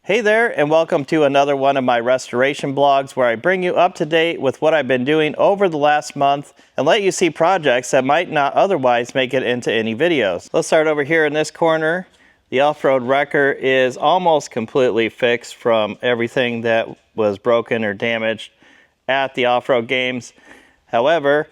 Hey there, and welcome to another one of my restoration blogs where I bring you up to date with what I've been doing over the last month and let you see projects that might not otherwise make it into any videos. Let's start over here in this corner. The off-road wrecker is almost completely fixed from everything that was broken or damaged at the off-road games. However,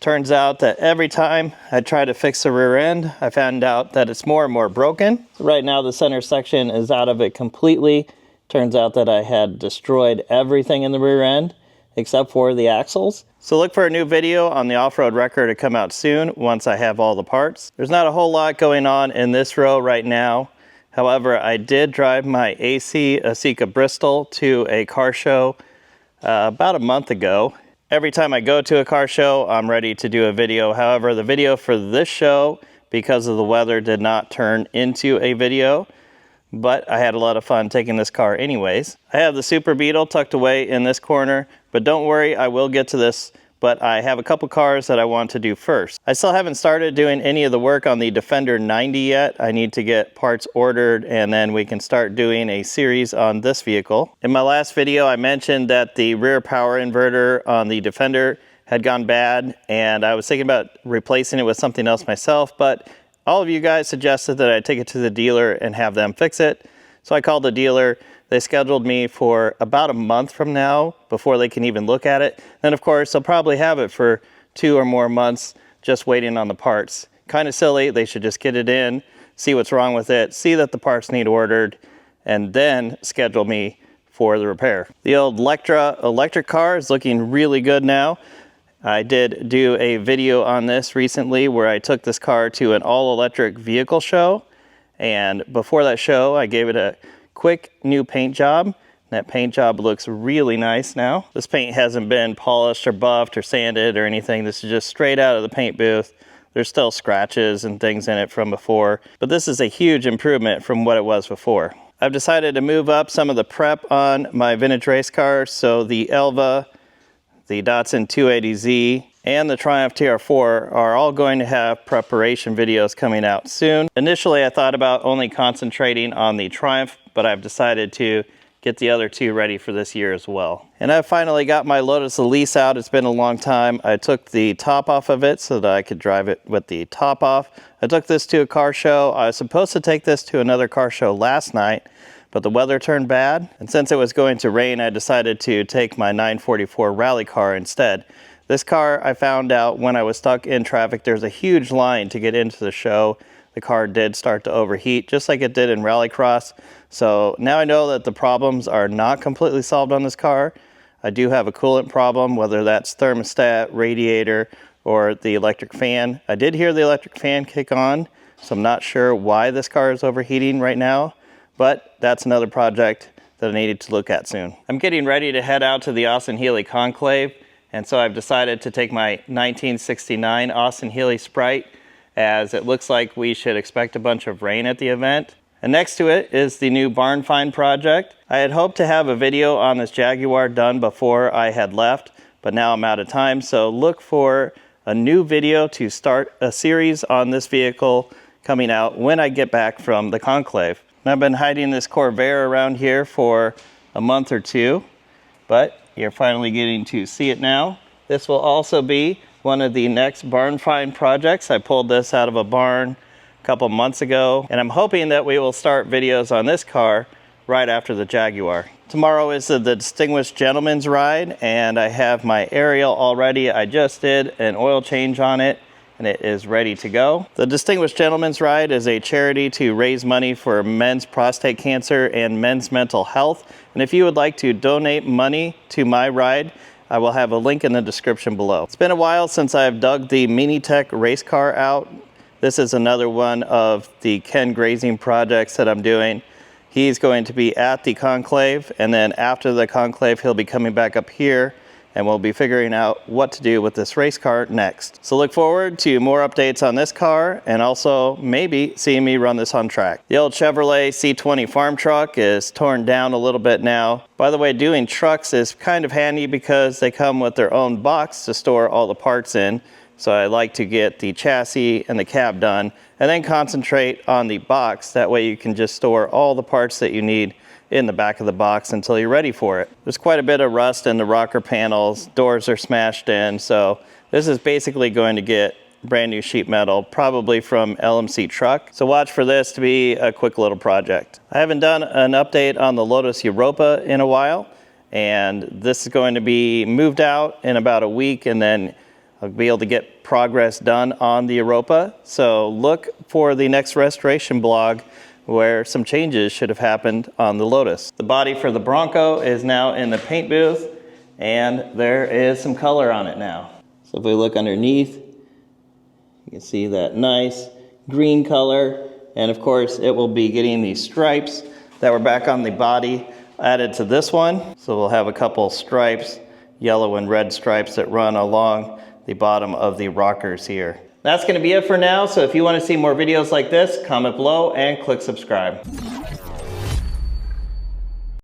turns out that every time I try to fix the rear end, I found out that it's more and more broken. Right now the center section is out of it completely. Turns out that I had destroyed everything in the rear end except for the axles. So look for a new video on the off-road wrecker to come out soon once I have all the parts. There's not a whole lot going on in this row right now. However, I did drive my AC Aceca Bristol to a car show about a month ago. Every time I go to a car show, I'm ready to do a video. However, the video for this show, because of the weather, did not turn into a video, but I had a lot of fun taking this car anyways. I have the Super Beetle tucked away in this corner, but don't worry, I will get to this, but I have a couple cars that I want to do first. I still haven't started doing any of the work on the Defender 90 yet. I need to get parts ordered and then we can start doing a series on this vehicle. In my last video, I mentioned that the rear power inverter on the Defender had gone bad and I was thinking about replacing it with something else myself, but all of you guys suggested that I take it to the dealer and have them fix it. So I called the dealer. They scheduled me for about a month from now before they can even look at it. Then of course, they'll probably have it for 2 or more months just waiting on the parts. Kind of silly. They should just get it in, see what's wrong with it, see that the parts need ordered, and then schedule me for the repair. The old Lectra electric car is looking really good now. I did do a video on this recently where I took this car to an all-electric vehicle show. And before that show, I gave it a quick new paint job. That paint job looks really nice now. This paint hasn't been polished or buffed or sanded or anything. This is just straight out of the paint booth. There's still scratches and things in it from before, but this is a huge improvement from what it was before. I've decided to move up some of the prep on my vintage race cars. So the Elva, the Datsun 280Z, and the Triumph TR4 are all going to have preparation videos coming out soon. Initially, I thought about only concentrating on the Triumph, but I've decided to get the other two ready for this year as well. And I finally got my Lotus Elise out. It's been a long time. I took the top off of it so that I could drive it with the top off. I took this to a car show. I was supposed to take this to another car show last night, but the weather turned bad. And since it was going to rain, I decided to take my 944 rally car instead. This car, I found out when I was stuck in traffic, there's a huge line to get into the show. The car did start to overheat, just like it did in Rallycross. So now I know that the problems are not completely solved on this car. I do have a coolant problem, whether that's thermostat, radiator, or the electric fan. I did hear the electric fan kick on, so I'm not sure why this car is overheating right now, but that's another project that I needed to look at soon. I'm getting ready to head out to the Austin Healey Conclave. And so I've decided to take my 1969 Austin Healey Sprite, as it looks like we should expect a bunch of rain at the event. And next to it is the new barn find project. I had hoped to have a video on this Jaguar done before I had left, but now I'm out of time. So look for a new video to start a series on this vehicle coming out when I get back from the conclave. And I've been hiding this Corvair around here for a month or two, but you're finally getting to see it now. This will also be one of the next barn find projects. I pulled this out of a barn a couple months ago, and I'm hoping that we will start videos on this car right after the Jaguar. Tomorrow is the Distinguished Gentleman's Ride, and I have my Ariel all ready. I just did an oil change on it, and it is ready to go. The Distinguished Gentleman's Ride is a charity to raise money for men's prostate cancer and men's mental health. And if you would like to donate money to my ride, I will have a link in the description below. It's been a while since I've dug the Minitech race car out. This is another one of the Ken Grazing projects that I'm doing. He's going to be at the conclave, and then after the conclave, he'll be coming back up here, and we'll be figuring out what to do with this race car next. So look forward to more updates on this car and also maybe seeing me run this on track. The old Chevrolet C20 farm truck is torn down a little bit now. By the way, doing trucks is kind of handy because they come with their own box to store all the parts in. So I like to get the chassis and the cab done and then concentrate on the box. That way you can just store all the parts that you need in the back of the box until you're ready for it. There's quite a bit of rust in the rocker panels. Doors are smashed in. So this is basically going to get brand new sheet metal, probably from LMC Truck. So watch for this to be a quick little project. I haven't done an update on the Lotus Europa in a while, and this is going to be moved out in about a week, and then I'll be able to get progress done on the Europa. So look for the next restoration blog where some changes should have happened on the Lotus. The body for the Bronco is now in the paint booth, and there is some color on it now. So if we look underneath, you can see that nice green color, and of course it will be getting these stripes that were back on the body added to this one. So we'll have a couple stripes, yellow and red stripes that run along the bottom of the rockers here. That's going to be it for now, so if you want to see more videos like this, comment below and click subscribe.